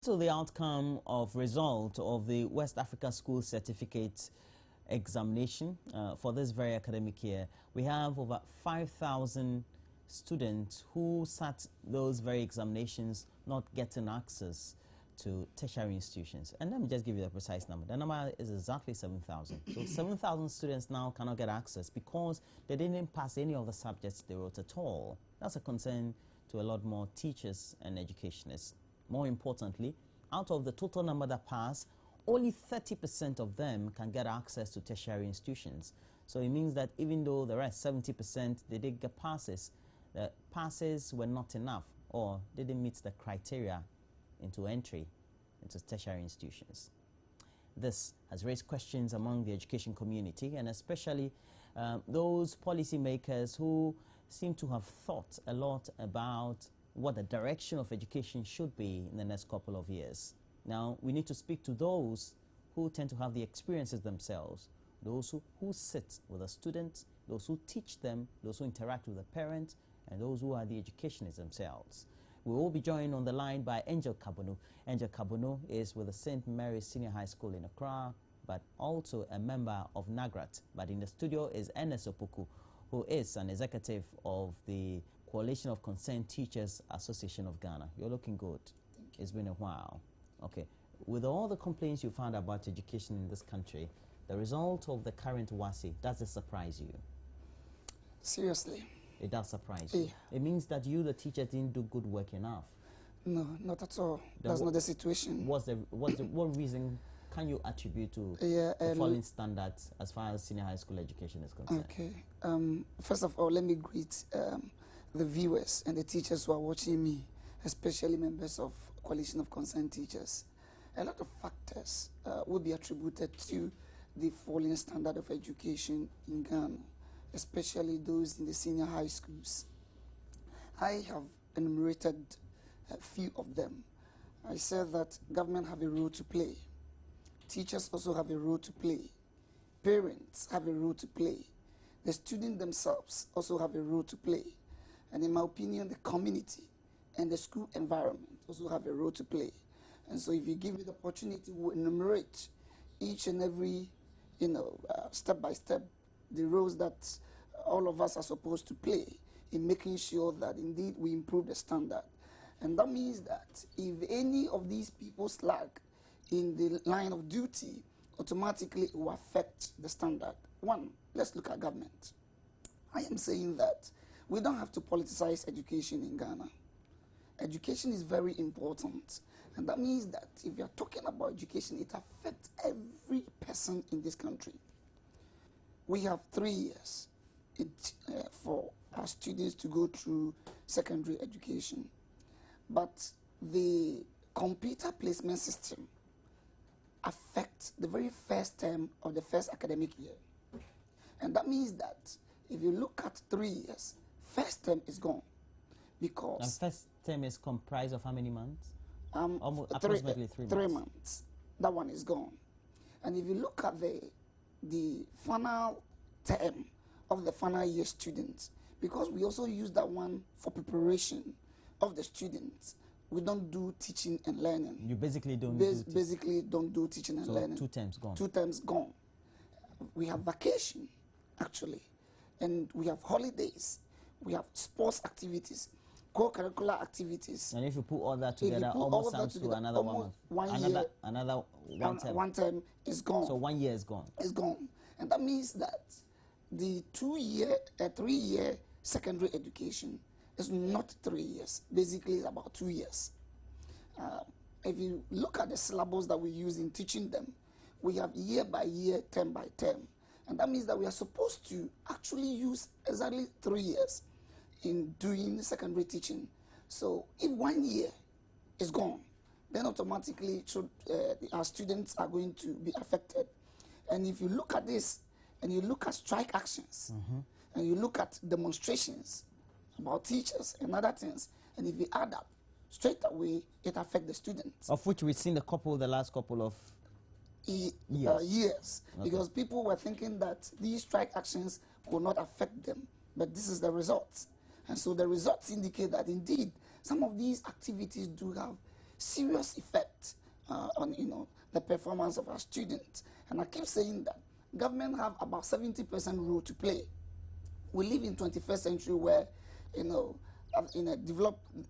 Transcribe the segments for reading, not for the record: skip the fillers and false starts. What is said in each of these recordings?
So the outcome of result of the West Africa School Certificate examination for this very academic year, we have over 5,000 students who sat those very examinations not getting access to tertiary institutions. And let me just give you the precise number. The number is exactly 7,000. So 7,000 students now cannot get access because they didn't pass any of the subjects they wrote at all. That's a concern to a lot more teachers and educationists. More importantly, out of the total number that pass, only 30% of them can get access to tertiary institutions. So it means that even though the rest, 70%, they did get passes, the passes were not enough or they didn't meet the criteria into entry into tertiary institutions. This has raised questions among the education community and especially those policymakers who seem to have thought a lot about what the direction of education should be in the next couple of years. Now, we need to speak to those who tend to have the experiences themselves, those who sit with the students, those who teach them, those who interact with the parents, and those who are the educationists themselves. We will be joined on the line by Angel Kabono. Angel Kabono is with the St. Mary's Senior High School in Accra, but also a member of NAGRAT. But in the studio is Ernest Opoku, who is an executive of the Coalition of Concerned Teachers Association of Ghana. You're looking good. It's been a while. Okay. With all the complaints you found about education in this country, the result of the current WASI, does it surprise you? Seriously? It does surprise you? Yeah. It means that you, the teachers, didn't do good work enough? No, not at all. That's not the situation. What reason can you attribute to the falling standards as far as senior high school education is concerned? Okay. First of all, let me greet the viewers and the teachers who are watching me, especially members of Coalition of Concerned Teachers. A lot of factors will be attributed to the falling standard of education in Ghana, especially those in the senior high schools. I have enumerated a few of them. I said that government have a role to play. Teachers also have a role to play. Parents have a role to play. The students themselves also have a role to play. And in my opinion, the community and the school environment also have a role to play. And so if you give me the opportunity to enumerate each and every, step by step, the roles that all of us are supposed to play in making sure that indeed we improve the standard. And that means that if any of these people slack in the line of duty, automatically it will affect the standard. One, let's look at government. I am saying that we don't have to politicize education in Ghana. Education is very important. And that means that if you're talking about education, it affects every person in this country. We have 3 years for our students to go through secondary education. But the computer placement system affects the very first term of the first academic year. And that means that if you look at 3 years, first term is gone. Because and first term is comprised of how many months? Approximately 3 months. 3 months. That one is gone. And if you look at the final term of the final year students, because we also use that one for preparation of the students, we don't do teaching and learning. You basically don't basically don't do teaching and learning. 2 terms gone. 2 terms gone. We have vacation, actually, and we have holidays. We have sports activities, co-curricular activities. And if you put all that together, almost comes to another 1 month. Another one term is gone. So 1 year is gone. It's gone. And that means that the 3-year secondary education is not 3 years. Basically, it's about 2 years. If you look at the syllabus that we use in teaching them, we have year by year, term by term. And that means that we are supposed to actually use exactly 3 years in doing secondary teaching. So if 1 year is gone, then automatically our students are going to be affected. And if you look at this, and you look at strike actions, and you look at demonstrations about teachers and other things, and if you add up, straight away, it affects the students. Of which we've seen the last couple of years. Okay. Because people were thinking that these strike actions will not affect them, but this is the results. And so the results indicate that indeed some of these activities do have serious effect on the performance of our students. And I keep saying that government have about 70% role to play. We live in 21st century where, in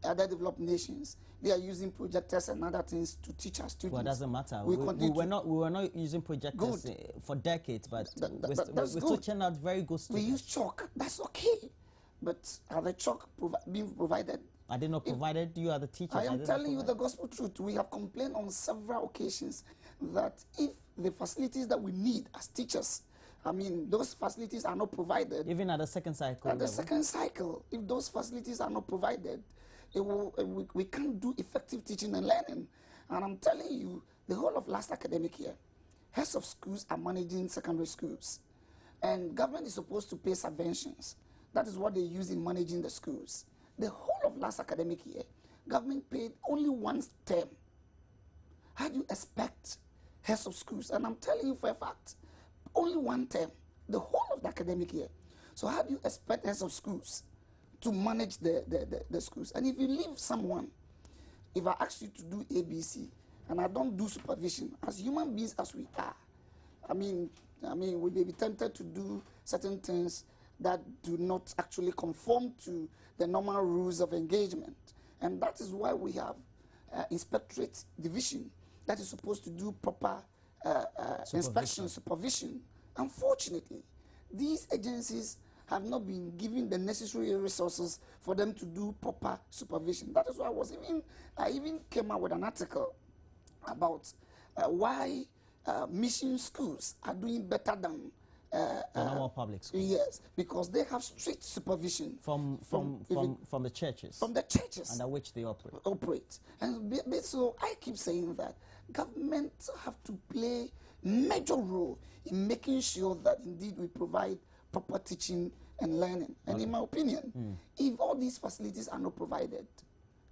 other developed nations, they are using projectors and other things to teach our students. Well, it doesn't matter. We were not using projectors for decades, but we still churn out very good students. We use chalk. That's okay. But are the chalk being provided? Are they not provided? You are the teachers. I am telling you the gospel truth. We have complained on several occasions that if the facilities that we need as teachers, I mean, those facilities are not provided. Even at the second cycle? At the second cycle, if those facilities are not provided, we can't do effective teaching and learning. And I'm telling you, the whole of last academic year, heads of schools are managing secondary schools. And government is supposed to pay subventions. That is what they use in managing the schools. The whole of last academic year, government paid only one term. How do you expect heads of schools? And I'm telling you for a fact, only one term, the whole of the academic year. So how do you expect heads of schools to manage the schools? And if you leave someone, if I ask you to do ABC, and I don't do supervision, as human beings as we are, I mean, we may be tempted to do certain things that do not actually conform to the normal rules of engagement. And that is why we have inspectorate division that is supposed to do proper inspection, supervision. Unfortunately, these agencies have not been given the necessary resources for them to do proper supervision. That is why I even came out with an article about why mission schools are doing better than normal public schools. Yes, because they have strict supervision from the churches. From the churches under which they operate. And so I keep saying that government have to play major role in making sure that indeed we provide proper teaching and learning. And in my opinion, if all these facilities are not provided,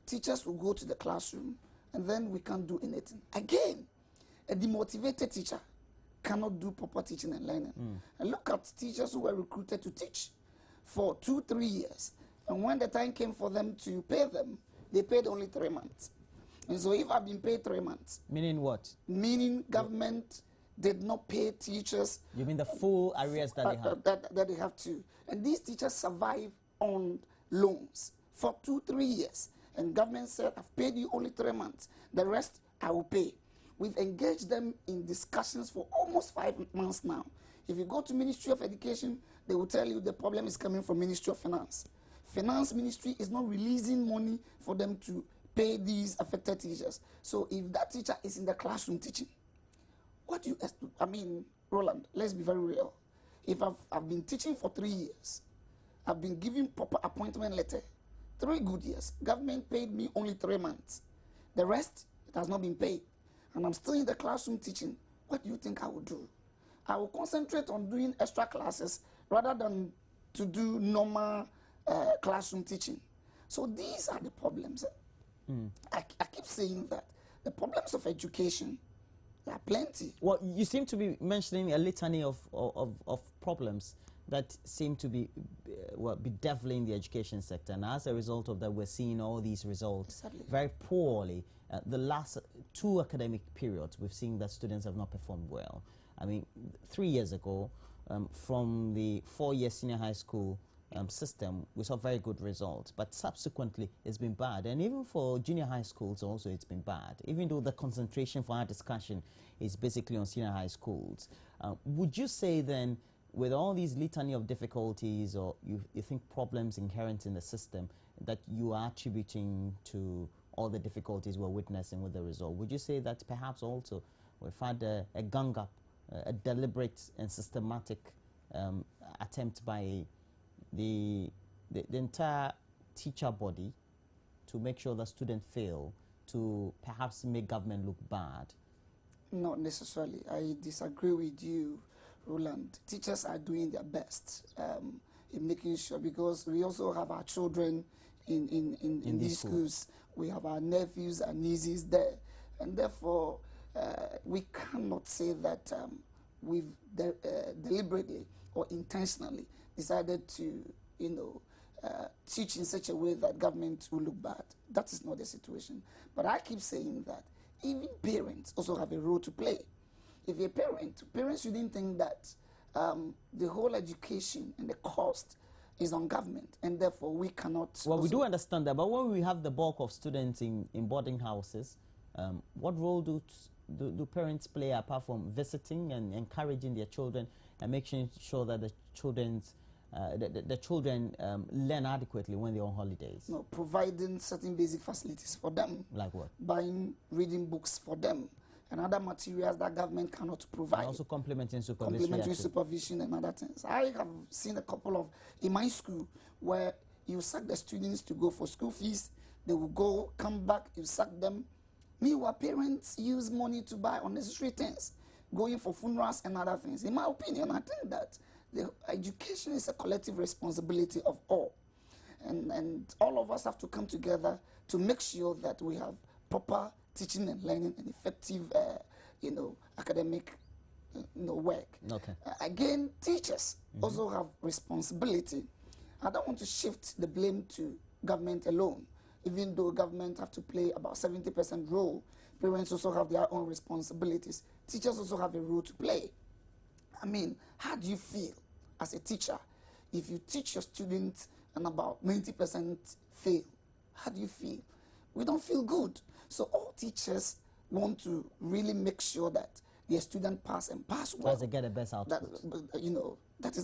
teachers will go to the classroom and then we can't do anything. Again, a demotivated teacher cannot do proper teaching and learning. And look at teachers who were recruited to teach for 2-3 years. And when the time came for them to pay them, they paid only 3 months. And so if I've been paid 3 months. Meaning what? Meaning government did not pay teachers. You mean the full arrears that they have? That they have to. And these teachers survive on loans for 2-3 years. And government said, I've paid you only 3 months. The rest I will pay. We've engaged them in discussions for almost 5 months now. If you go to Ministry of Education, they will tell you the problem is coming from Ministry of Finance. Finance Ministry is not releasing money for them to pay these affected teachers. So if that teacher is in the classroom teaching, what do you expect? I mean, Roland, let's be very real. If I've been teaching for 3 years, I've been given proper appointment letter, 3 good years. Government paid me only 3 months. The rest, it has not been paid. And I'm still in the classroom teaching. What do you think I will do? I will concentrate on doing extra classes rather than to do normal classroom teaching. So these are the problems. I keep saying that the problems of education, there are plenty. Well, you seem to be mentioning a litany of problems that seem to be bedeviling the education sector. And as a result of that, we're seeing all these results very poorly. The last 2 academic periods, we've seen that students have not performed well. I mean, 3 years ago, from the 4-year senior high school system, we saw very good results. But subsequently, it's been bad. And even for junior high schools also, it's been bad. Even though the concentration for our discussion is basically on senior high schools. Would you say then, with all these litany of difficulties, or you think problems inherent in the system, that you are attributing to all the difficulties we're witnessing with the result? Would you say that perhaps also we've had a gang up, a deliberate and systematic attempt by the entire teacher body to make sure that students fail, to perhaps make government look bad? Not necessarily. I disagree with you, Roland. Teachers are doing their best in making sure, because we also have our children in these schools. We have our nephews and nieces there. And therefore, we cannot say that we've deliberately or intentionally decided to, teach in such a way that government will look bad. That is not the situation. But I keep saying that even parents also have a role to play. If you're a parent, parents shouldn't think that the whole education and the cost is on government, and therefore we cannot. Well, we do understand that, but when we have the bulk of students in boarding houses, what role do parents play apart from visiting and encouraging their children and making sure that the children learn adequately when they're on holidays? No, providing certain basic facilities for them. Like what? Buying reading books for them and other materials that government cannot provide. And also complementing supervision. Complementary supervision and other things. I have seen a couple of, in my school, where you sack the students to go for school fees, they will go, come back, you sack them. Meanwhile, parents use money to buy unnecessary things, going for funerals and other things. In my opinion, I think that the education is a collective responsibility of all. And all of us have to come together to make sure that we have proper teaching and learning and effective, academic, work. Okay. Again, teachers also have responsibility. I don't want to shift the blame to government alone, even though government have to play about 70% role. Parents also have their own responsibilities. Teachers also have a role to play. I mean, how do you feel as a teacher if you teach your students and about 90% fail? How do you feel? We don't feel good. So all teachers want to really make sure that their students pass and pass well. So they get the best output. That's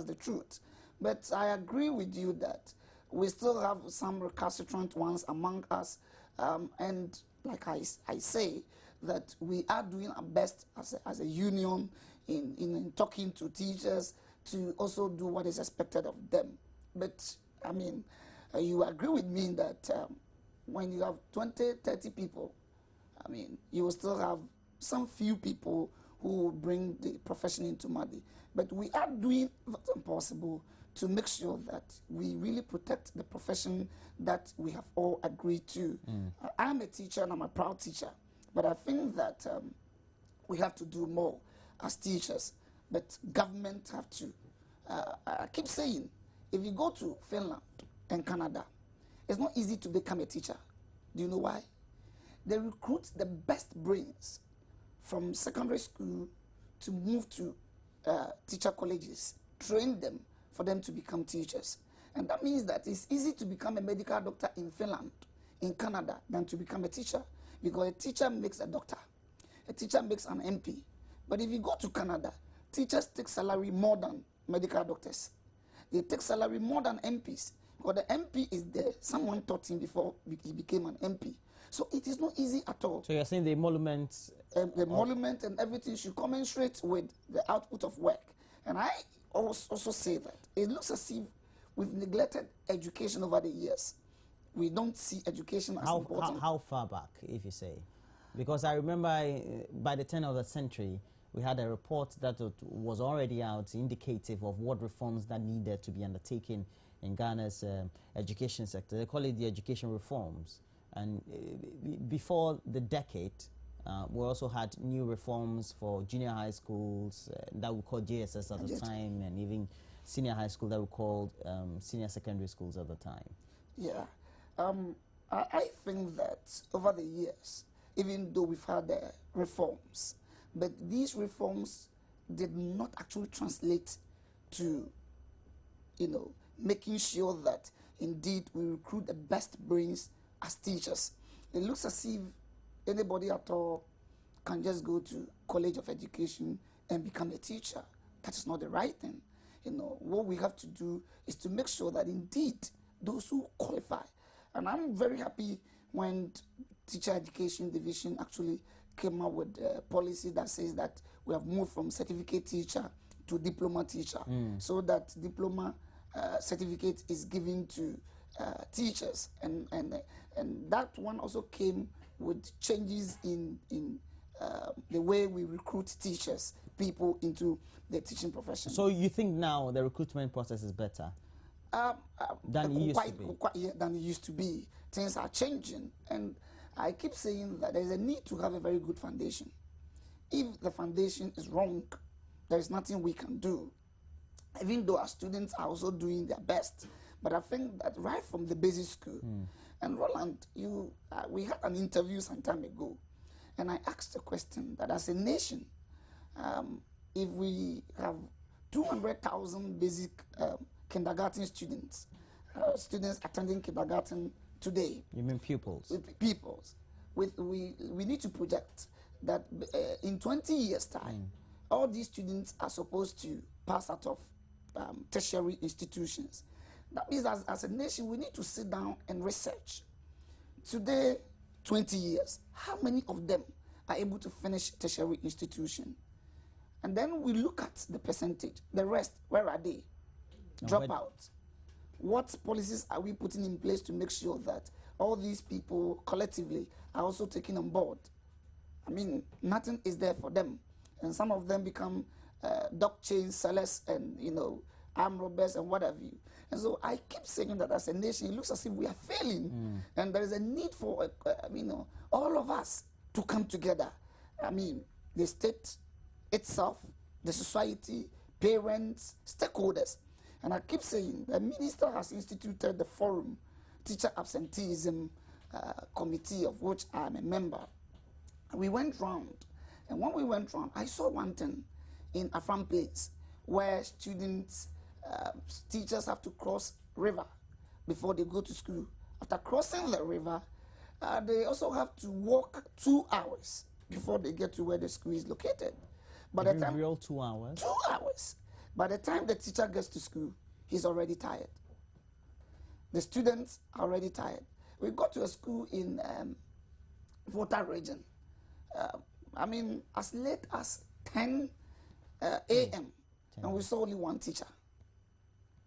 the truth. But I agree with you that we still have some recalcitrant ones among us, and like I say, that we are doing our best as a union in talking to teachers to also do what is expected of them. But I mean, you agree with me that when you have 20, 30 people, I mean, you will still have some few people who will bring the profession into muddy. But we are doing what's possible to make sure that we really protect the profession that we have all agreed to. I'm a teacher and I'm a proud teacher, but I think that we have to do more as teachers. But government have to. I keep saying, if you go to Finland and Canada, it's not easy to become a teacher. Do you know why? They recruit the best brains from secondary school to move to teacher colleges, train them for them to become teachers. And that means that it's easy to become a medical doctor in Finland, in Canada, than to become a teacher, because a teacher makes a doctor. A teacher makes an MP. But if you go to Canada, teachers take salary more than medical doctors. They take salary more than MPs, because the MP is there. Someone taught him before he became an MP. So it is not easy at all. So you're saying the emoluments... the emolument and everything should commensurate with the output of work. And I also say that it looks as if we've neglected education over the years. We don't see education as important. How far back, if you say? Because I remember by the turn of the century, we had a report that was already out indicative of what reforms that needed to be undertaken in Ghana's education sector. They call it the education reforms. And before the decade, we also had new reforms for junior high schools that we called JSS at the time, and even senior high school that we called senior secondary schools at the time. Yeah. I think that over the years, even though we've had reforms, but these reforms did not actually translate to, making sure that indeed we recruit the best brains as teachers. It looks as if anybody at all can just go to College of Education and become a teacher. That is not the right thing. What we have to do is to make sure that indeed those who qualify. And I'm very happy when Teacher Education Division actually came up with a policy that says that we have moved from certificate teacher to diploma teacher, so that diploma certificate is given to teachers, and that one also came with changes in the way we recruit teachers, people into the teaching profession. So you think now the recruitment process is better than it used to be? Than it used to be. Things are changing, and I keep saying that there is a need to have a very good foundation. If the foundation is wrong, there is nothing we can do, even though our students are also doing their best. But I think that right from the basic school, and Roland, we had an interview some time ago, And I asked the question that as a nation, if we have 200,000 basic kindergarten students, students attending kindergarten today. You mean pupils? Pupils. We need to project that in 20 years' time, all these students are supposed to pass out of tertiary institutions. That means as a nation, we need to sit down and research. Today, 20 years, how many of them are able to finish tertiary institution? And then we look at the percentage. The rest, where are they? Dropouts. What policies are we putting in place to make sure that all these people collectively are also taken on board? I mean, nothing is there for them. And some of them become dog chain sellers and, armed robbers and what have you. And so I keep saying that as a nation, it looks as if we are failing. And there is a need for, all of us to come together. I mean, the state itself, the society, parents, stakeholders. And I keep saying the minister has instituted the forum, teacher absenteeism committee, of which I am a member. We went round, and when we went round, I saw one thing in Afram Place where students, teachers have to cross river before they go to school. After crossing the river, they also have to walk 2 hours before they get to where the school is located. By the time, real 2 hours? 2 hours. By the time the teacher gets to school, he's already tired. The students are already tired. We got to a school in Volta region. As late as 10 a.m. And we saw only one teacher.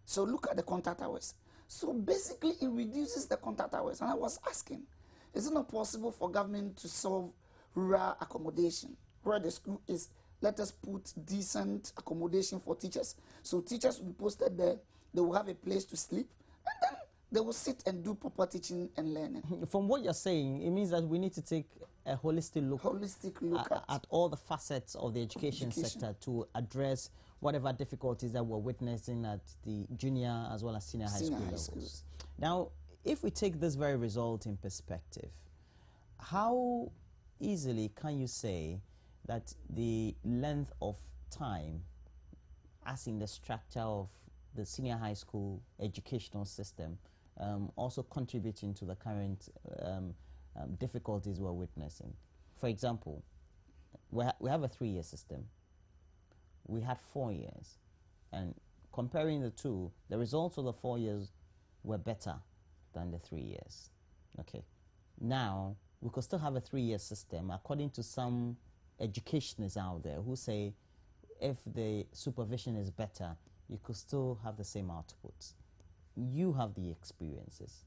So look at the contact hours. So basically, it reduces the contact hours. And I was asking, is it not possible for government to solve rural accommodation where the school is? Let us put decent accommodation for teachers. So teachers will be posted there. They will have a place to sleep. And then they will sit and do proper teaching and learning. From what you're saying, it means that we need to take a holistic look at all the facets of the education sector to address whatever difficulties that we're witnessing at the junior as well as senior high school levels. Now, if we take this very result in perspective, how easily can you say that the length of time, as in the structure of the senior high school educational system, also contributing to the current difficulties we're witnessing? For example, we have a 3-year system. We had 4 years. And comparing the two, the results of the 4 years were better than the 3 years. Okay. Now, we could still have a 3-year system, according to some educationists out there who say if the supervision is better, you could still have the same outputs. You have the experiences.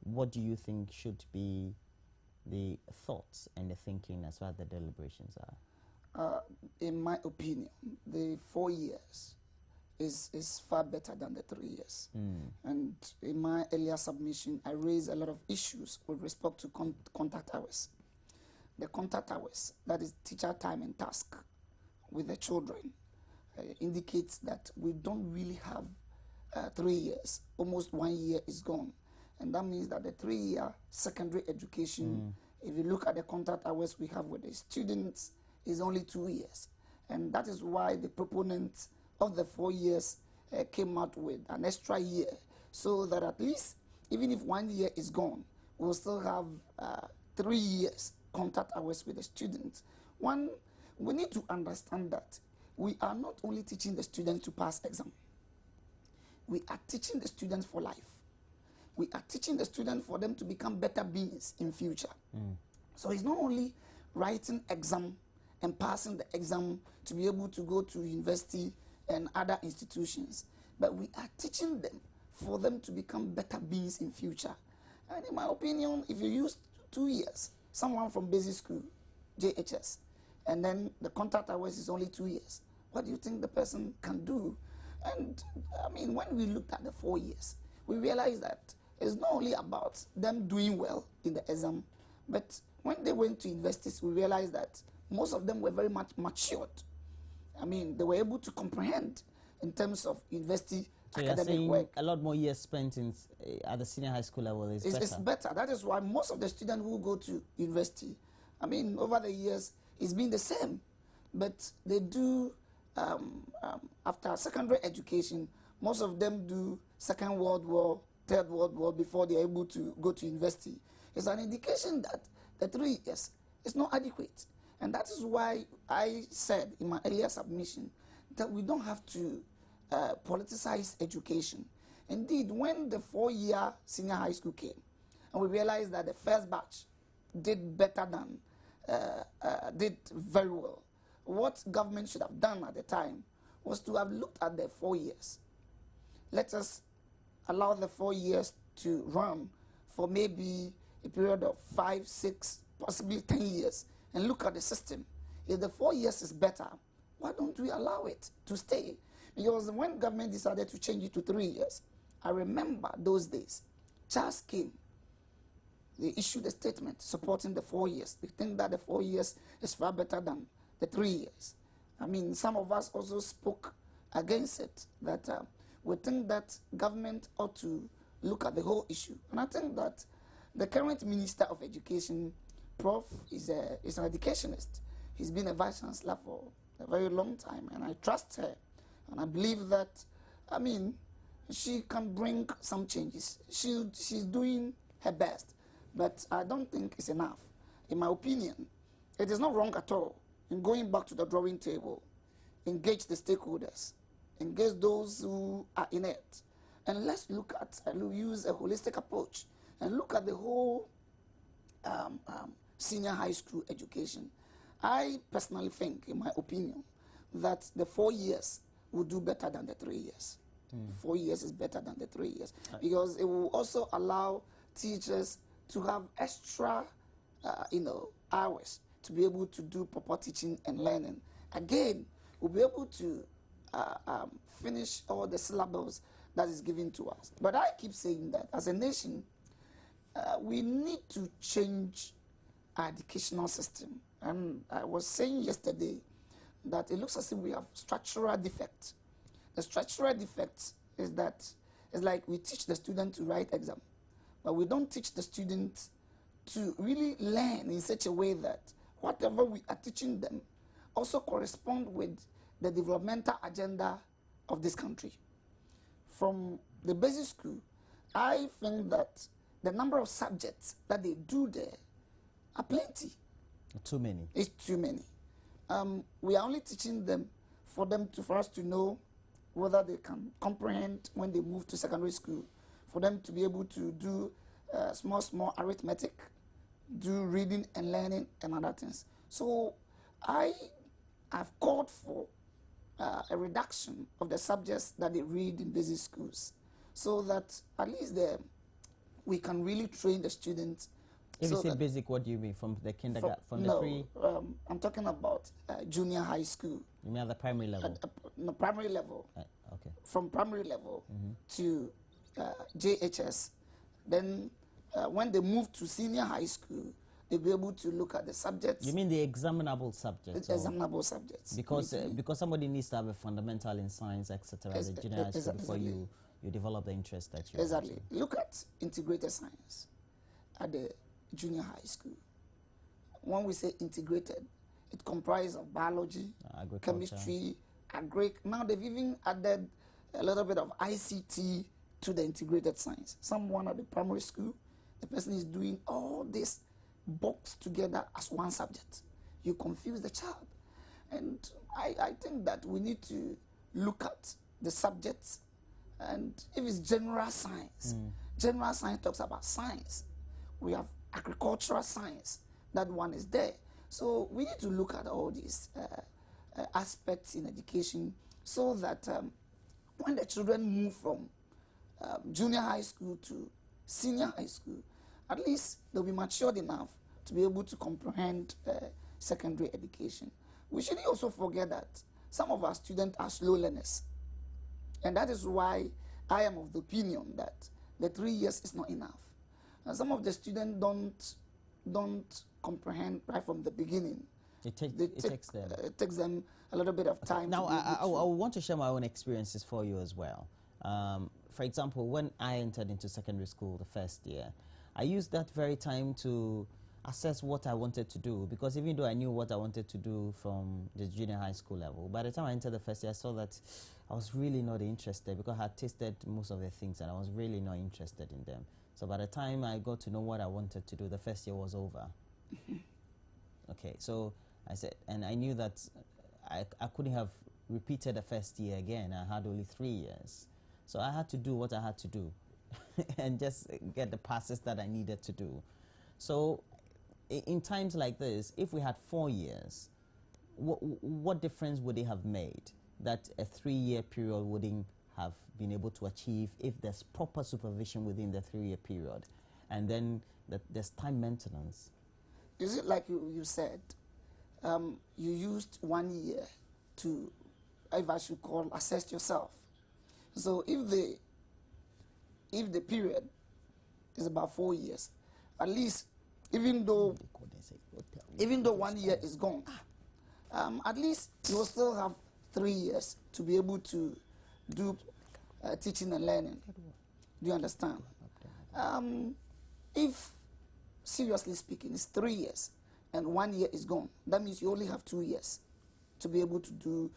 What do you think should be the thoughts and the thinking as far as the deliberations are? In my opinion, the 4 years is far better than the 3 years. And in my earlier submission, I raised a lot of issues with respect to contact hours. The contact hours, that is teacher time and task with the children, indicates that we don't really have 3 years. Almost 1 year is gone. And that means that the 3-year secondary education, if you look at the contact hours we have with the students, is only 2 years. And that is why the proponents of the 4 years came out with an extra year, so that at least, even if 1 year is gone, we'll still have 3 years contact hours with the students. One, we need to understand that we are not only teaching the students to pass exam. We are teaching the students for life. We are teaching the students for them to become better beings in future. So it's not only writing exam and passing the exam to be able to go to university and other institutions, but we are teaching them for them to become better beings in future. And in my opinion, if you use 2 years, someone from basic school, JHS, and then the contact hours is only 2 years, what do you think the person can do? And when we looked at the 4 years, we realized that it's not only about them doing well in the exam, but when they went to universities, we realized that most of them were very much matured. They were able to comprehend in terms of university academic work. A lot more years spent at the senior high school level is better. It's better. That is why most of the students who go to university I mean, over the years, it's been the same. But they do, after secondary education, most of them do Second World War, Third World War before they're able to go to university. It's an indication that the 3 years is not adequate. And that is why I said in my earlier submission that we don't have to politicize education. Indeed, when the 4-year senior high school came, and we realized that the first batch did better than, did very well, what government should have done at the time was to have looked at the 4 years. Let us allow the 4 years to run for maybe a period of 5, 6, possibly 10 years, and look at the system. If the 4 years is better, why don't we allow it to stay? Because when government decided to change it to 3 years, I remember those days. Charles came. They issued a statement supporting the 4 years. They think that the 4 years is far better than the 3 years. I mean, some of us also spoke against it, that we think that government ought to look at the whole issue. And I think that the current Minister of Education, Prof, is an educationist. He's been a vice chancellor for a very long time, and I trust her. And I believe that, I mean, she can bring some changes. She's doing her best, but I don't think it's enough. In my opinion, it is not wrong at all in going back to the drawing table, engage the stakeholders, engage those who are in it, and let's look at, use a holistic approach and look at the whole senior high school education. I personally think, in my opinion, that the 4 years will do better than the 3 years. 4 years is better than the 3 years, because it will also allow teachers to have extra, hours to be able to do proper teaching and learning. Again, we'll be able to finish all the syllables that is given to us. But I keep saying that as a nation, we need to change our educational system. And I was saying yesterday that it looks as if we have structural defects. The structural defect is that it's like we teach the student to write exam, but we don't teach the student to really learn in such a way that whatever we are teaching them also correspond with the developmental agenda of this country. From the basic school, I think that the number of subjects that they do there are plenty. Too many. It's too many. We are only teaching them for us to know whether they can comprehend when they move to secondary school, for them to be able to do small arithmetic, do reading and learning and other things. So I have called for a reduction of the subjects that they read in basic schools, so that at least we can really train the students. If you say basic, what do you mean? From the kindergarten, from the pre? I'm talking about junior high school. You mean at the primary level? No, primary level. Okay. From primary level to JHS. Then when they move to senior high school, they'll be able to look at the subjects. You mean the examinable subjects? The examinable subjects. Because somebody needs to have a fundamental in science, etc. at the junior high school before you develop the interest that you Exactly. Look at integrated science at the junior high school. When we say integrated, it comprises of biology, chemistry, agric. Now they've even added a little bit of ICT to the integrated science. Someone at the primary school, the person is doing all this boxed together as one subject. You confuse the child. And I think that we need to look at the subjects, and if it's general science, general science talks about science. We have agricultural science, that one is there. So we need to look at all these aspects in education, so that when the children move from junior high school to senior high school, at least they'll be matured enough to be able to comprehend secondary education. We shouldn't also forget that some of our students are slow learners. And that is why I am of the opinion that the 3 years is not enough. And some of the students don't comprehend right from the beginning. It takes them a little bit of time. Now, I want to share my own experiences for you as well. For example, when I entered into secondary school the first year, I used that very time to assess what I wanted to do, because even though I knew what I wanted to do from the junior high school level, by the time I entered the first year, I saw that I was really not interested, because I had tasted most of the things and I was really not interested in them. So by the time I got to know what I wanted to do, the first year was over. Okay, so I said, and I knew that I couldn't have repeated the first year again. I had only 3 years. So I had to do what I had to do and just get the passes that I needed to do. So in times like this, if we had 4 years, what difference would it have made that a 3-year period wouldn't have been able to achieve if there's proper supervision within the 3-year period? And then there's time maintenance. Is it like you said, you used 1 year to, if I should call, assess yourself. So if the period is about 4 years, at least, even though 1 year is gone, at least you will still have 3 years to be able to do teaching and learning. Do you understand? If, seriously speaking, it's 3 years and 1 year is gone, that means you only have 2 years to be able to do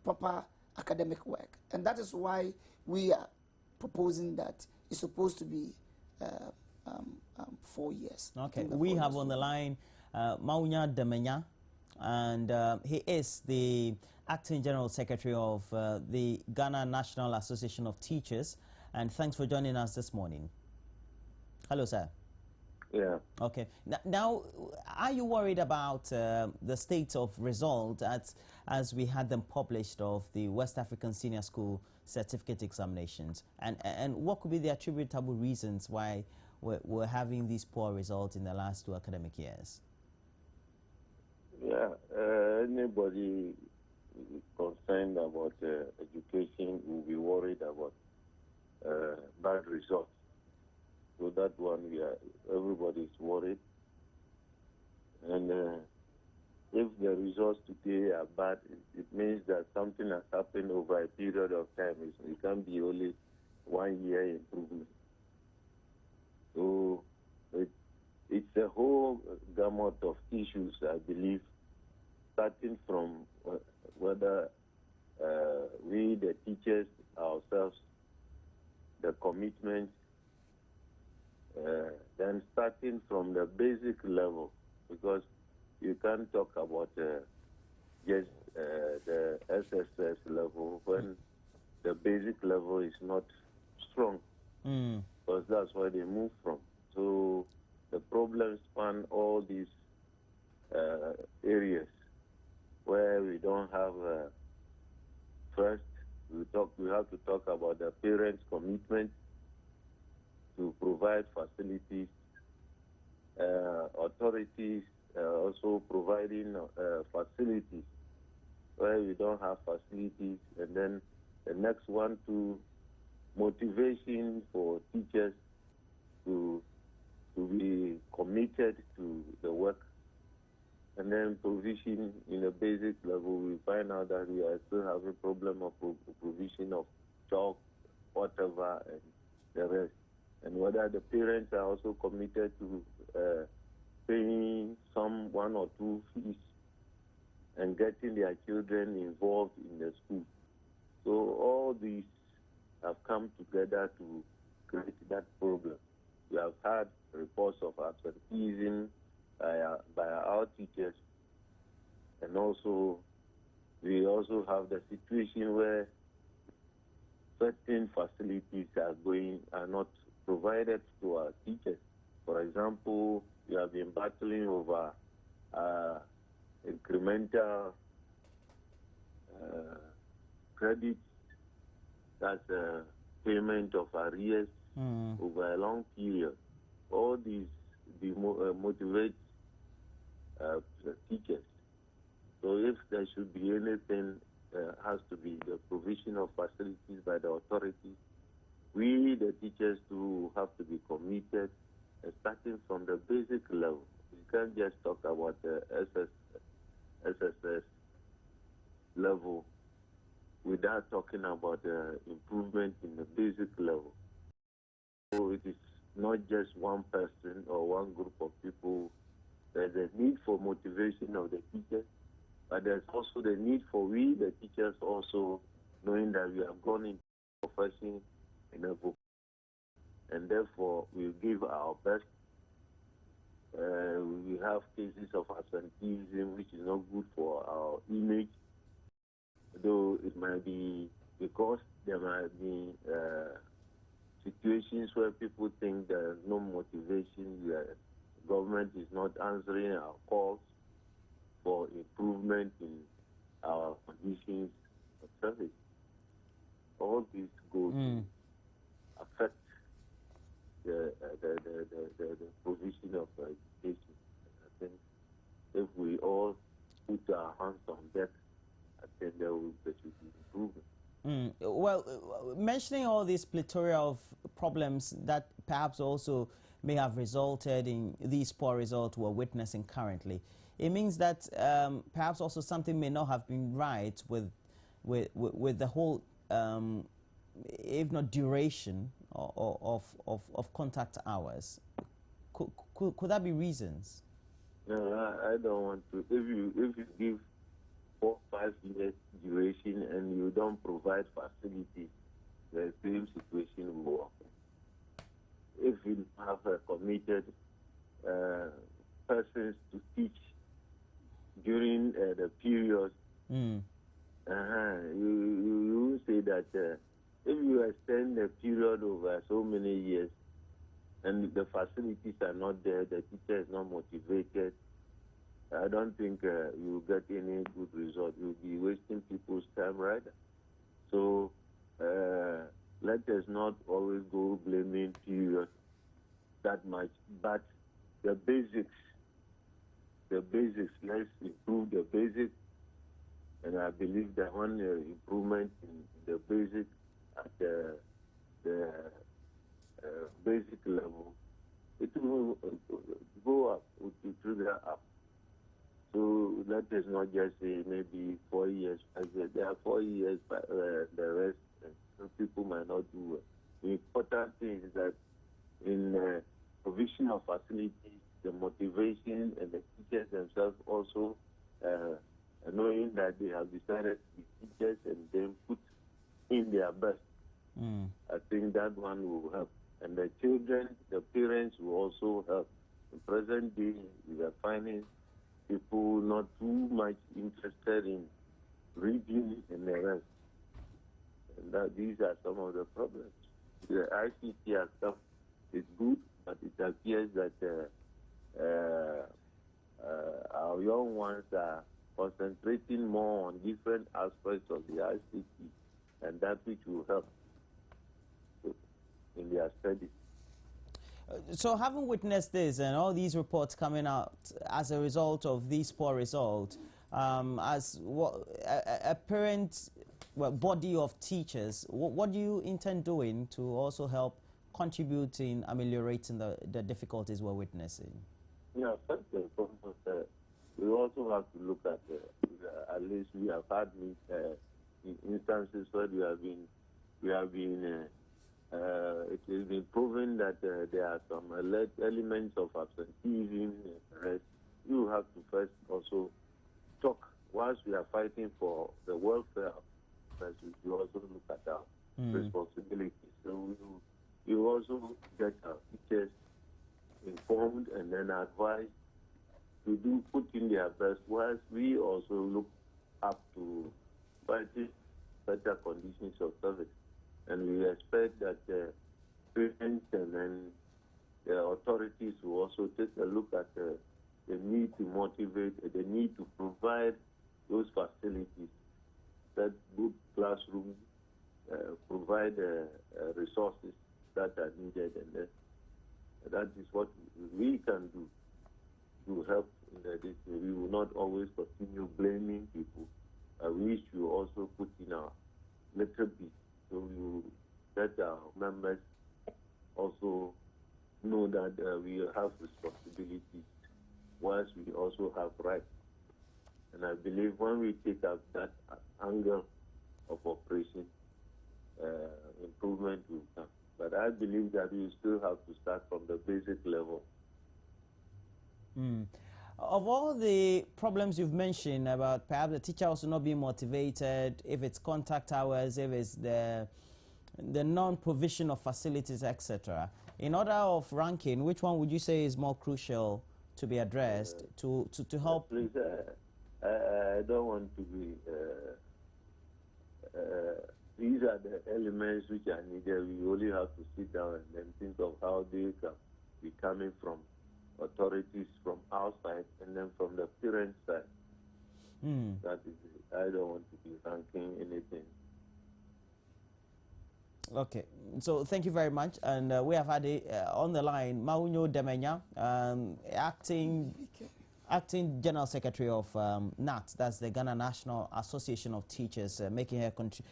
proper academic work. And that is why we are proposing that it's supposed to be 4 years. Okay, we have on the line Maunya Demenya, and he is the Acting General Secretary of the Ghana National Association of Teachers. And thanks for joining us this morning. Hello, sir. Yeah. Okay. Now, are you worried about the state of result as we had them published of the West African Senior School certificate examinations? And what could be the attributable reasons why we're having these poor results in the last 2 academic years? Yeah. Anybody concerned about education will be worried about bad results. So that one, everybody's worried. And if the results today are bad, it means that something has happened over a period of time. It can't be only 1 year improvement. So it's a whole gamut of issues, I believe, starting from whether we, the teachers ourselves, the commitment, then starting from the basic level, because you can't talk about just the SSS level when the basic level is not strong, because that's where they move from. So the problems span all these areas where we don't have, first, we have to talk about the parents' commitment to provide facilities, authorities also providing facilities where we don't have facilities, and then the next one to motivation for teachers to be committed to the work, and then provision in a basic level. We find out that we are still having a problem of provision of chalk, whatever, and the rest. And whether the parents are also committed to paying some 1 or 2 fees and getting their children involved in the school. So all these have come together to create that problem. We have had reports of absenteeism by our teachers, and also we also have the situation where certain facilities are not provided to our teachers. For example, we have been battling over incremental credit, that's payment of arrears over a long period. All these motivate teachers. So if there should be anything, has to be the provision of facilities by the authorities. We, the teachers, too, have to be committed, starting from the basic level. We can't just talk about the SSS level without talking about the improvement in the basic level. So it is not just one person or one group of people. There's a need for motivation of the teachers, but there's also the need for we, the teachers, also knowing that we have gone into the profession in a book, and therefore we give our best. We have cases of absenteeism, which is not good for our image, though it might be because there might be situations where people think there's no motivation, the government is not answering our calls for improvement in our conditions of service. All these go to affect the provision of education. I think if we all put our hands on that, I think there should be improvement. Well, mentioning all these plethora of problems that perhaps also may have resulted in these poor results we're witnessing currently, it means that perhaps also something may not have been right with the whole, if not duration of contact hours. Could that be reasons? No, I don't want to. If you give 4 5 years duration and you don't provide facilities, the same situation will occur. If you have committed persons to teach during the period, you say that if you extend the period over so many years and the facilities are not there, the teacher is not motivated, I don't think you get any good result. You'll be wasting people's time, right? So let us not always go blaming period that much, but the basics, let's improve the basics, and I believe that one improvement in the basics at the basic level, it will go up, it will trigger up. So let us not just say maybe 4 years. There are 4 years, but the rest, people might not do it. The important thing is that in provision of facilities, the motivation and the teachers themselves also knowing that they have decided to be teachers and then put in their best. I think that one will help. And the children, the parents will also help. In present day, we are finding people not too much interested in reading and the rest. And that these are some of the problems. The ICT stuff is good, but it appears that our young ones are concentrating more on different aspects of the ICT, and that which will help in their studies. So having witnessed this and all these reports coming out as a result of these poor results, as a parent body of teachers, what do you intend doing to also help contribute in ameliorating the difficulties we're witnessing? Yeah, first and foremost, we also have to look at least we have had instances where it has been proven that there are some elements of absenteeism and the rest. You have to first also talk, whilst we are fighting for the welfare of persons, you also look at our responsibilities. So you also get our teachers informed and then advised to put in their best, whilst we also look up to fighting better conditions of service. And we expect that parents and then the authorities will also take a look at the need to motivate, the need to provide those facilities, that good classrooms, provide resources that are needed, and that is what we can do to help in this. We will not always continue blaming people. We should also put in our little bit, so we let our members also know that we have responsibilities, whilst we also have rights. And I believe when we take up that angle of operation, improvement will come. But I believe that we still have to start from the basic level. Of all the problems you've mentioned about perhaps the teacher also not being motivated, if it's contact hours, if it's the non-provision of facilities, etc. In order of ranking, which one would you say is more crucial to be addressed to help? Please, I don't want to be. These are the elements which are needed. We only have to sit down and then think of how they can be coming from authorities from outside and then from the parent side. That is it. I don't want to be ranking anything. Okay, so thank you very much, and we have had on the line Maunyo Demenya, acting General Secretary of NAT, that's the Ghana National Association of Teachers, making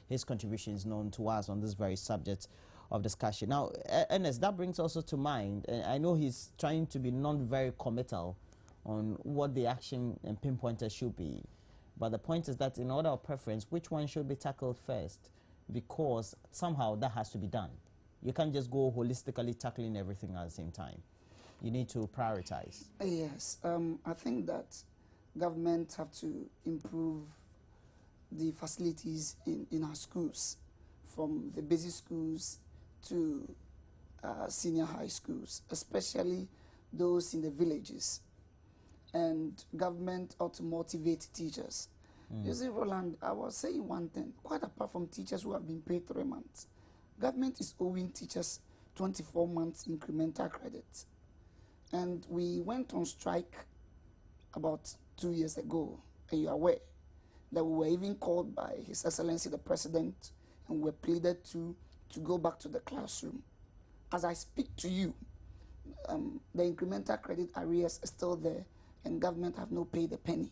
his contributions known to us on this very subject of discussion. Now, Ernest, that brings also to mind, I know he's trying to be not very committal on what the action and pinpointer should be, but the point is that in order of preference, which one should be tackled first? Because somehow that has to be done. You can't just go holistically tackling everything at the same time. You need to prioritize. Yes, I think that government have to improve the facilities in our schools, from the basic schools to senior high schools, especially those in the villages. And government ought to motivate teachers. You see, Roland, I was saying one thing, quite apart from teachers who have been paid 3 months, government is owing teachers 24 months incremental credit. And we went on strike about 2 years ago, and you're aware that we were even called by His Excellency the President, and were pleaded to go back to the classroom. As I speak to you, the incremental credit arrears are still there, and government have not paid a penny.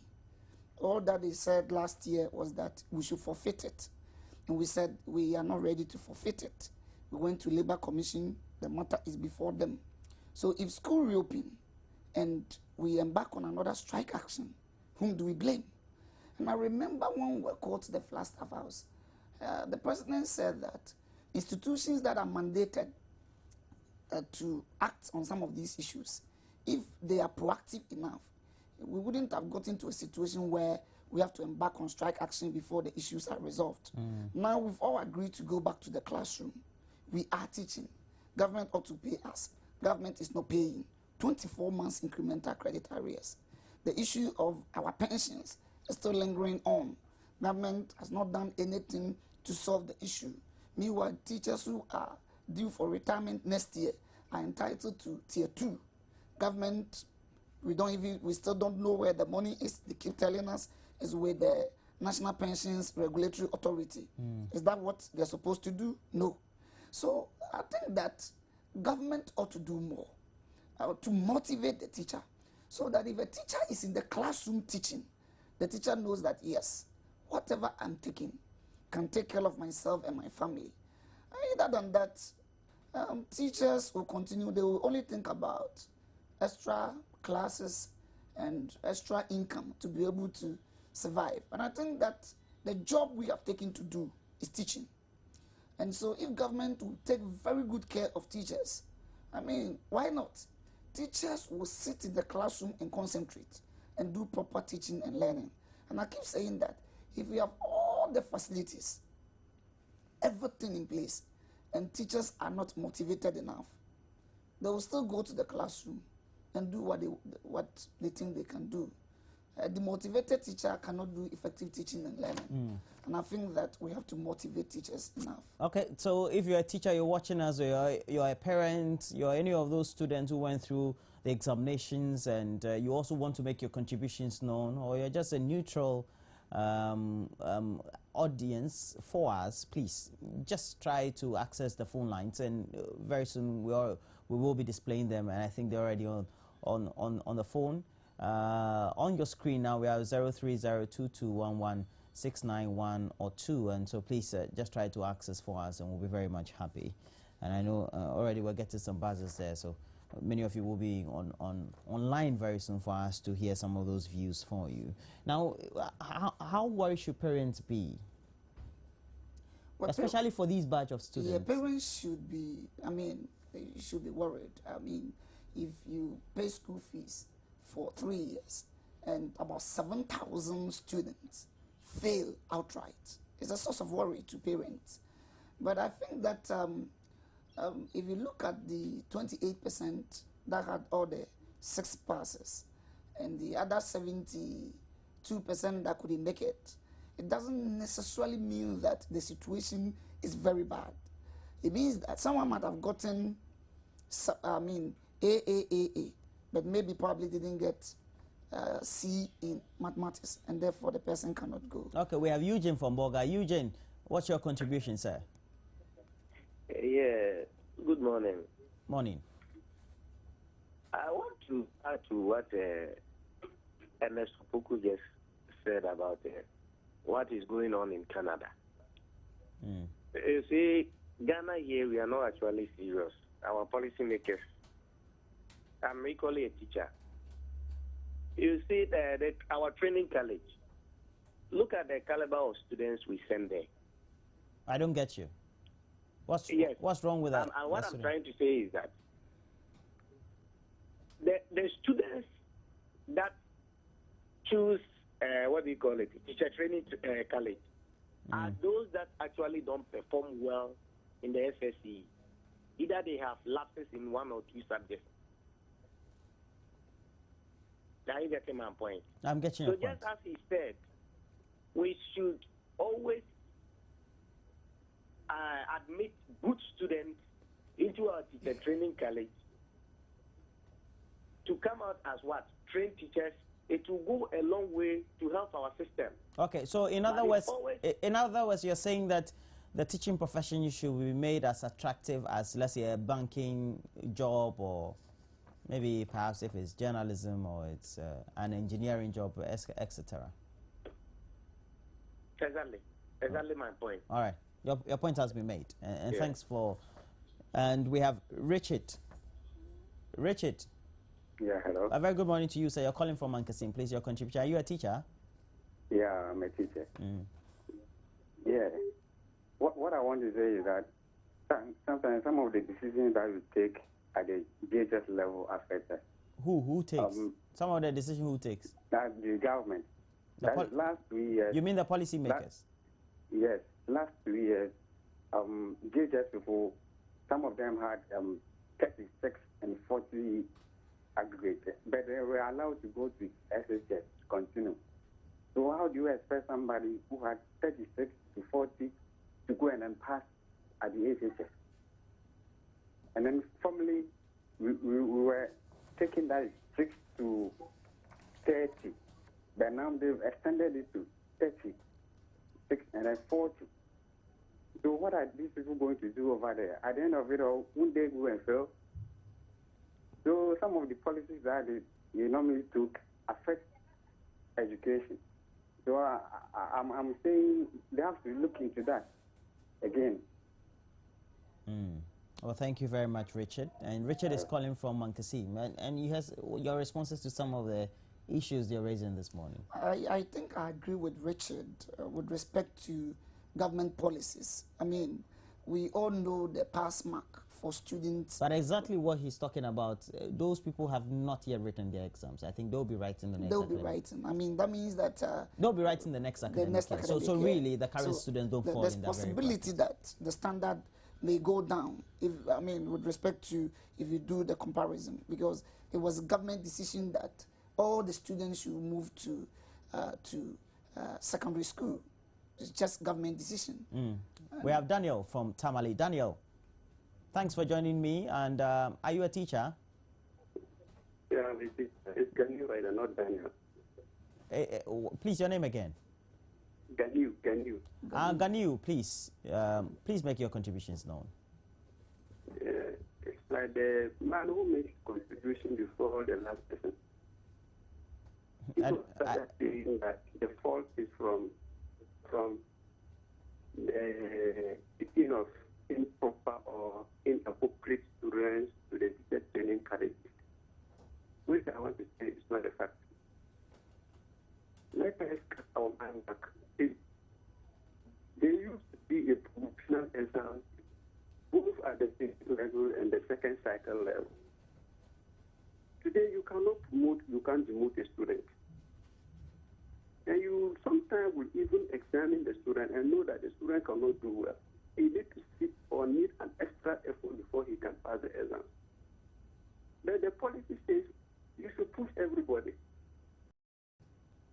All that they said last year was that we should forfeit it. And we said we are not ready to forfeit it. We went to Labour Commission, the matter is before them. So if school reopen and we embark on another strike action, whom do we blame? And I remember when we were called to the Flagstaff House, the president said that institutions that are mandated to act on some of these issues, if they are proactive enough, we wouldn't have gotten to a situation where we have to embark on strike action before the issues are resolved. Now we've all agreed to go back to the classroom. We are teaching. Government ought to pay us. Government is not paying. 24 months incremental credit arrears. The issue of our pensions is still lingering on. Government has not done anything to solve the issue. Meanwhile, teachers who are due for retirement next year are entitled to tier 2. Government, we still don't know where the money is. They keep telling us it's with the National Pensions Regulatory Authority. Is that what they're supposed to do? No. So I think that government ought to do more to motivate the teacher, so that if a teacher is in the classroom teaching, the teacher knows that, yes, whatever I'm taking can take care of myself and my family. Other than that, teachers will continue, they will only think about extra classes and extra income to be able to survive. And I think that the job we have taken to do is teaching. And so if government will take very good care of teachers, I mean, why not? Teachers will sit in the classroom and concentrate and do proper teaching and learning. And I keep saying that if we have all the facilities, everything in place, and teachers are not motivated enough, they will still go to the classroom and do what they think they can do. The motivated teacher cannot do effective teaching and learning. And I think that we have to motivate teachers enough. Okay, so if you're a teacher, you're watching us, or you're a parent, you're any of those students who went through the examinations, and you also want to make your contributions known, or you're just a neutral audience for us, please just try to access the phone lines, and very soon we will be displaying them, and I think they're already on the phone. On your screen now we have 0302211691 or 2, and so please just try to access for us, and we'll be very much happy. And I know already we're getting some buzzers there, so many of you will be online very soon for us to hear some of those views for you. Now, how worried should parents be? Well, especially for these batch of students. Yeah, parents should be, they should be worried. If you pay school fees for 3 years and about 7,000 students fail outright, it's a source of worry to parents. But I think that if you look at the 28% that had all the 6 passes and the other 72% that couldn't make it, it doesn't necessarily mean that the situation is very bad. It means that someone might have gotten, AAAA, but maybe probably didn't get C in mathematics, and therefore the person cannot go. Okay, we have Eugene from Boga. Eugene, what's your contribution, sir? Yeah, good morning. Morning. I want to add to what Ms. Puku just said about what is going on in Canada. You see, Ghana here, we are not actually serious. Our policymakers. I'm equally a teacher. You see, our training college, look at the caliber of students we send there. I don't get you. What's wrong with that? And what I'm trying to say is that the students that choose, teacher training college, are those that actually don't perform well in the SSE. Either they have lapses in 1 or 2 subjects. Are you getting my point? I'm getting your point. So just as he said, we should always admit good students into our teacher training college to come out as what? Trained teachers. It will go a long way to help our system. Okay, so in other words, you're saying that the teaching profession should be made as attractive as, let's say, a banking job, or maybe perhaps if it's journalism or it's an engineering job, etc. Exactly my point. All right, your point has been made, and yeah. Thanks for. And we have Richard. Richard. Yeah, hello. A very good morning to you, sir. You're calling from Mankasim. Please, your contribution. Are you a teacher? Yeah, I'm a teacher. Yeah. What I want to say is that sometimes some of the decisions that we take at the GHS level affect us. Who takes? Some of the decisions who takes? That the government. Last 3 years. You mean the policymakers? Yes. Last 3 years, GHS people, some of them had 36 and 40 aggregated, but they were allowed to go to SHS to continue. So how do you expect somebody who had 36 to 40 to go and then pass at the SHS? And then formerly, we were taking that 6 to 30, but now they've extended it to 36 and then 40. So what are these people going to do over there? At the end of it all, won't they go and fail? So some of the policies that they normally took affect education. So I'm saying they have to look into that again. Well, thank you very much, Richard. And Richard is calling from Mankasim, and he has your responses to some of the issues they're raising this morning. I think I agree with Richard with respect to government policies. I mean, we all know the pass mark for students. But exactly what he's talking about, those people have not yet written their exams. I think they'll be writing the next They'll be writing. I mean, that means that... they'll be writing the next academic year. So really, the current students don't fall in that very There's possibility that the standard may go down, with respect to if you do the comparison, because it was a government decision that all the students should move to secondary school. It's just government decision. We have Daniel from Tamale. Daniel, thanks for joining me. And are you a teacher? Yeah, it's Ganu, right? Not Daniel. Please, your name again. Ganu. Ganu, please make your contributions known. It's like the man who made contribution before the last person. People started saying that the fault is from the teaching of improper or inappropriate students to the teacher training colleges, which I want to say is not a fact. Let us cut our mind back. They used to be a promotional exam, both at the state level and the second cycle level. Today, you cannot promote, you can't demote a student. And you sometimes will even examine the student and know that the student cannot do well. He needs to sit or need an extra effort before he can pass the exam. But the policy says you should push everybody.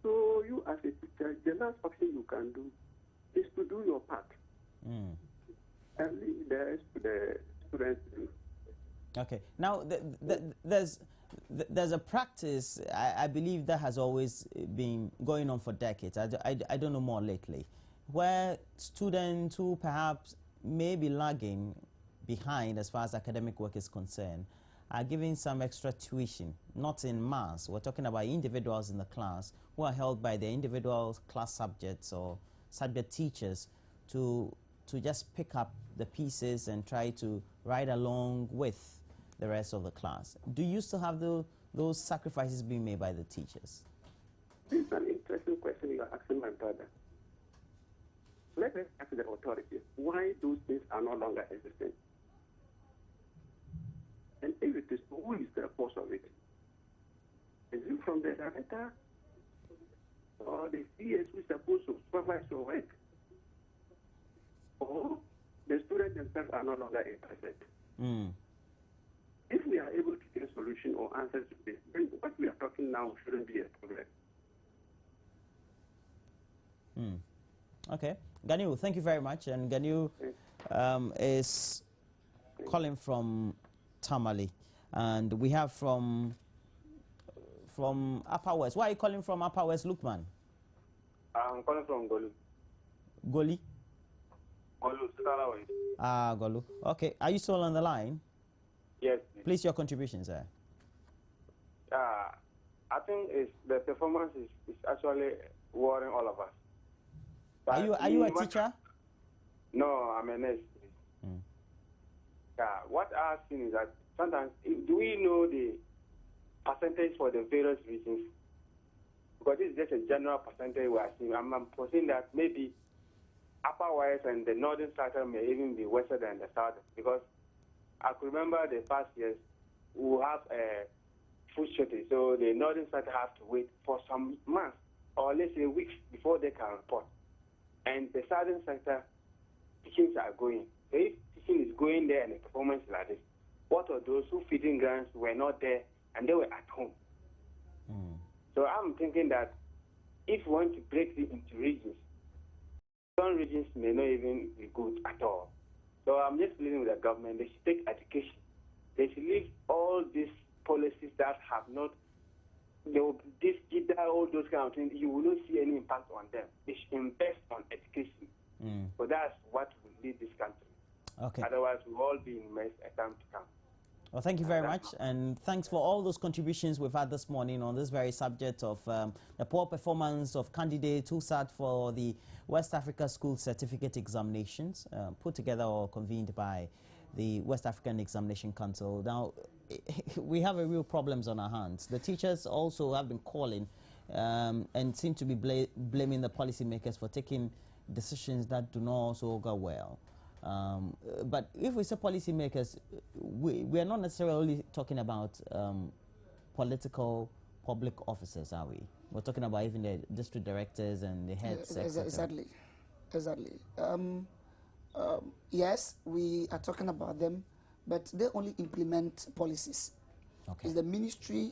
So you as a teacher, the last option you can do is to do your part. And leave the rest to the students to do. Okay. Now, there's a practice, I believe, that has always been going on for decades. I don't know more lately, where students who perhaps may be lagging behind as far as academic work is concerned are giving some extra tuition, not in mass. We're talking about individuals in the class who are held by their individual class subjects or subject teachers to just pick up the pieces and try to ride along with the rest of the class. Do you still have those sacrifices being made by the teachers? This is an interesting question you are asking my brother. Let us ask the authorities why those things are no longer existing. And if it is, who is the cause of it? Is it from the director or the CS who is supposed to supervise your work? Or the students themselves are no longer interested? If we are able to get a solution or answers to this, then what we are talking now shouldn't be a problem. Okay. Ganiu, thank you very much. And Ganiu is calling from Tamale. And we have from Upper West. Why are you calling from Upper West, Lukman? I'm calling from Golu. Goli? Golu, Saraway. Golu. Okay. Are you still on the line? Yes. Please, your contribution, sir. I think the performance is actually worrying all of us. Are you a teacher? No, I'm a nurse. What I've seen is that sometimes, do we know the percentage for the various regions? Because this is just a general percentage we are seeing. I'm foreseeing that maybe Upper West and the northern sector may even be worse than the southern. Because I could remember the past years, we have a food shortage. So the northern sector have to wait for some months or let's say weeks before they can report. And the southern sector, teachings are going. So if teaching is going there and the performance is like this, what are those who feeding grants were not there and they were at home? So I'm thinking that if we want to break it into regions, some regions may not even be good at all. So I'm just pleading with the government, they should take education. They should leave all these policies that have not, all those kind of things, you will not see any impact on them. They should invest on education. So that's what will lead this country. Okay. Otherwise, we'll all be in mess at time to come. Well, thank you very much, and thanks for all those contributions we've had this morning on this very subject of the poor performance of candidates who sat for the West Africa School Certificate Examinations, put together or convened by the West African Examination Council. Now, we have a real problems on our hands. The teachers also have been calling and seem to be blaming the policymakers for taking decisions that do not also go well. But if we say policymakers, we are not necessarily talking about political public officers, are we? We're talking about even the district directors and the heads. Exactly. Yes, we are talking about them, but they only implement policies. Okay. It's the ministry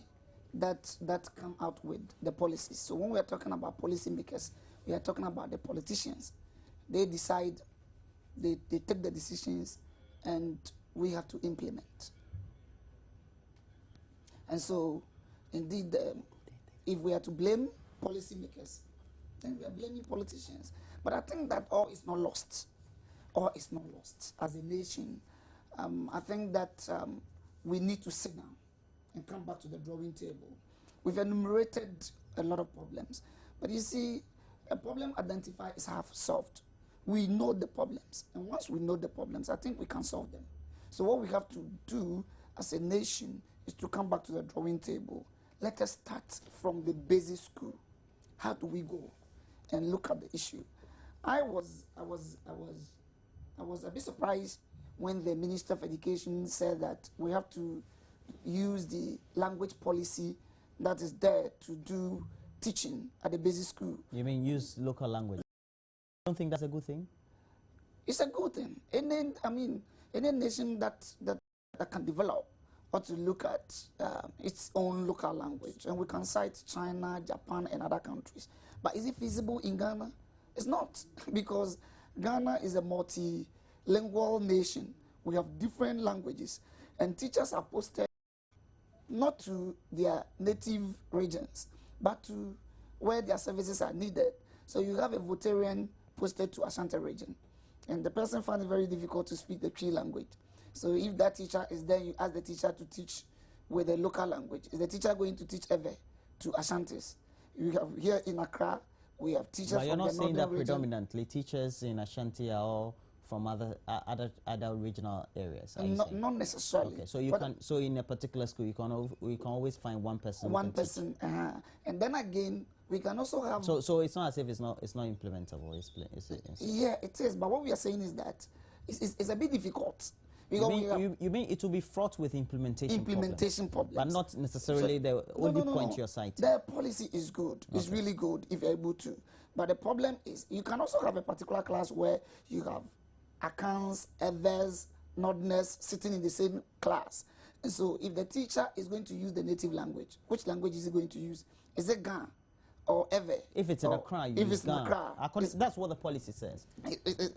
that come out with the policies. So when we are talking about policymakers, we are talking about the politicians. They decide. They take the decisions, and we have to implement. And so, indeed, if we are to blame policymakers, then we are blaming politicians. But I think that all is not lost. All is not lost. As a nation, I think that we need to sit down and come back to the drawing table. We've enumerated a lot of problems. But you see, a problem identified is half solved. We know the problems, and once we know the problems, I think we can solve them. So what we have to do as a nation is to come back to the drawing table. Let us start from the basic school. How do we go and look at the issue? I was I was a bit surprised when the Minister of Education said that we have to use the language policy that is there to do teaching at the basic school. You mean use local language? You don't think that's a good thing? It's a good thing. Any nation that can develop ought to look at its own local language. And we can cite China, Japan, and other countries. But is it feasible in Ghana? It's not, because Ghana is a multilingual nation. We have different languages, and teachers are posted not to their native regions, but to where their services are needed. So you have a Voltarian posted to Ashanti region, and the person found it very difficult to speak the Cree language. So if that teacher is there, you ask the teacher to teach with the local language. Is the teacher going to teach Ewe to Ashantis? You have here in Accra, we have teachers but you're from not the saying that northern region. predominantly teachers in Ashanti are all from other regional areas? Not necessarily. Okay, so so in a particular school, you can always find one person. One person, and then again, we can also have. So it's not as if it's not implementable. Yeah, it is. But what we are saying is that it's a bit difficult. You mean it will be fraught with implementation problems, but not necessarily the only point you're citing. The policy is good. Okay. It's really good if you're able to. But the problem is you can also have a particular class where you have Akans, Evers, Nordness sitting in the same class. And so if the teacher is going to use the native language, which language is he going to use? Is it Ga or Ewe? If it's in Accra, you use Ga. That's what the policy says.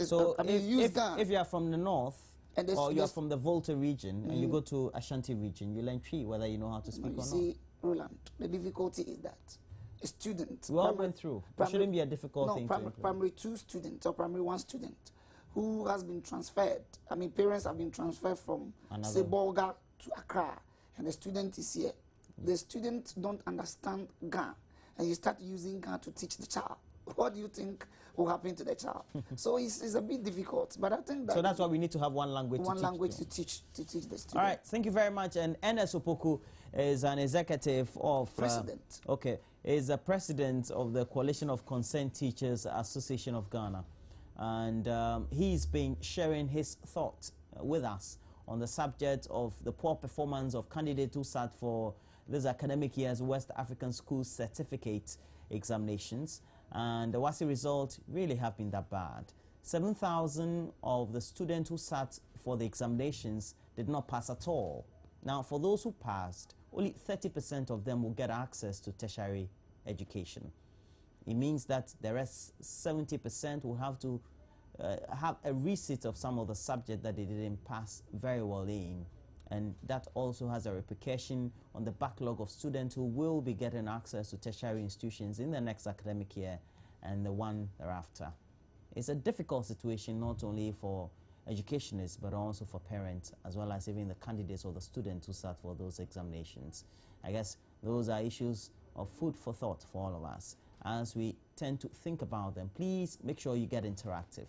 So if you are from the north, or you are from the Volta region and you go to Ashanti region, you learn Cree, whether you know how to speak or not. See, Roland, the difficulty is that a student... We all went through. It shouldn't be a difficult thing to implement. Primary 2 student or primary 1 student who has been transferred, parents have been transferred from Sebolga to Accra, and the student is here. The students don't understand Ga, and you start using Ga to teach the child. What do you think will happen to the child? So it's a bit difficult, but I think that... So that's why we need to have one language to teach the student. All right, thank you very much. And Ernest Opoku is an executive of... President. Is a president of the Coalition of Concerned Teachers Association of Ghana. And he's been sharing his thoughts with us on the subject of the poor performance of candidates who sat for this academic year's West African School Certificate examinations. And the WASSCE results really have been that bad. 7,000 of the students who sat for the examinations did not pass at all. Now, for those who passed, only 30% of them will get access to tertiary education. It means that the rest 70% will have to have a resit of some of the subjects that they didn't pass very well in. And that also has a repercussion on the backlog of students who will be getting access to tertiary institutions in the next academic year and the one thereafter. It's a difficult situation not only for educationists but also for parents, as well as even the candidates or the students who sat for those examinations. I guess those are issues of food for thought for all of us. As we tend to think about them, please make sure you get interactive.